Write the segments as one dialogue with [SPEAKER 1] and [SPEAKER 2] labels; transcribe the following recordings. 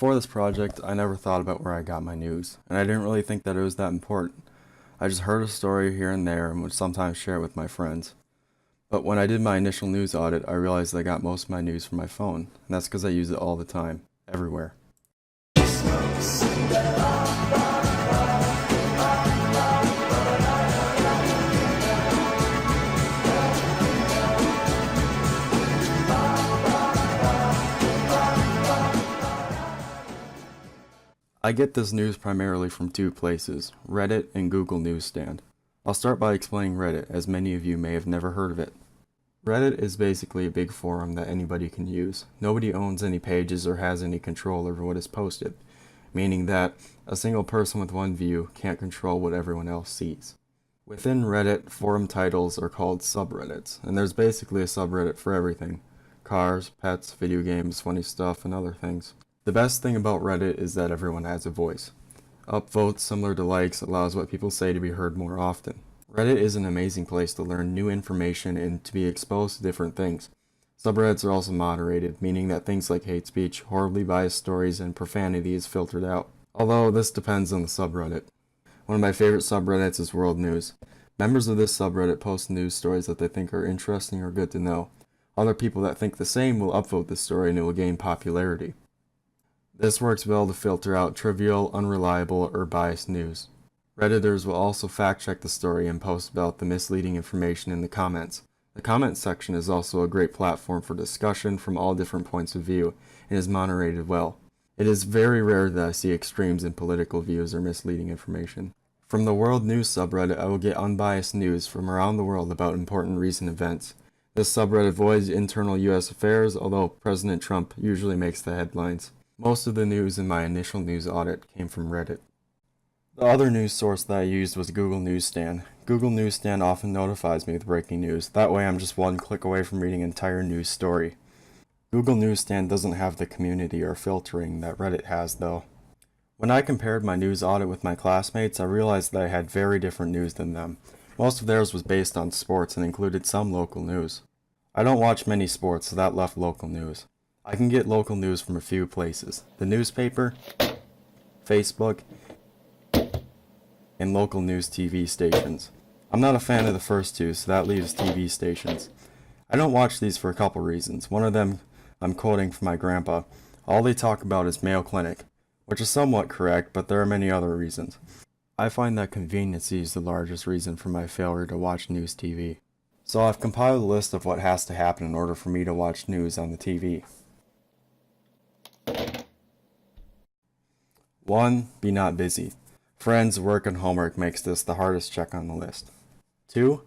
[SPEAKER 1] Before this project, I never thought about where I got my news, and I didn't really think that it was that important. I just heard a story here and there and would sometimes share it with my friends. But when I did my initial news audit, I realized that I got most of my news from my phone, and that's because I use it all the time, everywhere. I get this news primarily from two places, Reddit and Google Newsstand. I'll start by explaining Reddit, as many of you may have never heard of it. Reddit is basically a big forum that anybody can use. Nobody owns any pages or has any control over what is posted, meaning that a single person with one view can't control what everyone else sees. Within Reddit, forum titles are called subreddits, and there's basically a subreddit for everything. Cars, pets, video games, funny stuff, and other things. The best thing about Reddit is that everyone has a voice. Upvotes similar to likes allows what people say to be heard more often. Reddit is an amazing place to learn new information and to be exposed to different things. Subreddits are also moderated, meaning that things like hate speech, horribly biased stories, and profanity is filtered out. Although this depends on the subreddit. One of my favorite subreddits is World News. Members of this subreddit post news stories that they think are interesting or good to know. Other people that think the same will upvote the story and it will gain popularity. This works well to filter out trivial, unreliable, or biased news. Redditors will also fact-check the story and post about the misleading information in the comments. The comment section is also a great platform for discussion from all different points of view and is moderated well. It is very rare that I see extremes in political views or misleading information. From the World News subreddit, I will get unbiased news from around the world about important recent events. This subreddit avoids internal US affairs, although President Trump usually makes the headlines. Most of the news in my initial news audit came from Reddit. The other news source that I used was Google Newsstand. Google Newsstand often notifies me with breaking news. That way I'm just one click away from reading an entire news story. Google Newsstand doesn't have the community or filtering that Reddit has though. When I compared my news audit with my classmates, I realized that I had very different news than them. Most of theirs was based on sports and included some local news. I don't watch many sports, so that left local news. I can get local news from a few places. The newspaper, Facebook, and local news TV stations. I'm not a fan of the first two, so that leaves TV stations. I don't watch these for a couple reasons. One of them I'm quoting from my grandpa. All they talk about is Mayo Clinic, which is somewhat correct, but there are many other reasons. I find that conveniency is the largest reason for my failure to watch news TV. So I've compiled a list of what has to happen in order for me to watch news on the TV. 1. Be not busy. Friends, work, and homework makes this the hardest check on the list. 2.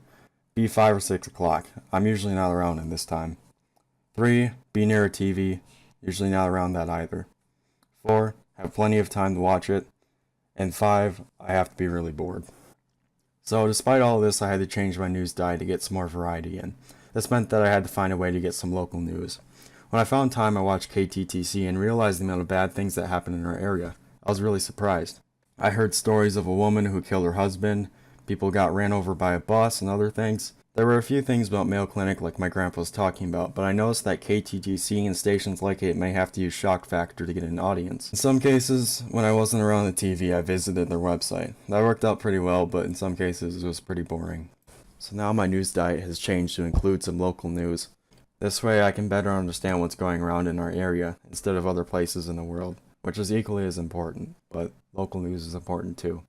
[SPEAKER 1] Be 5 or 6 o'clock. I'm usually not around at this time. 3. Be near a TV. Usually not around that either. 4. Have plenty of time to watch it. And 5. I have to be really bored. So despite all of this, I had to change my news diet to get some more variety in. This meant that I had to find a way to get some local news. When I found time, I watched KTTC and realized the amount of bad things that happen in our area. I was really surprised. I heard stories of a woman who killed her husband, people got ran over by a bus, and other things. There were a few things about Mayo Clinic like my grandpa was talking about, but I noticed that KTTC and stations like it may have to use shock factor to get an audience. In some cases, when I wasn't around the TV, I visited their website. That worked out pretty well, but in some cases it was pretty boring. So now my news diet has changed to include some local news. This way I can better understand what's going around in our area instead of other places in the world, which is equally as important, but local news is important too.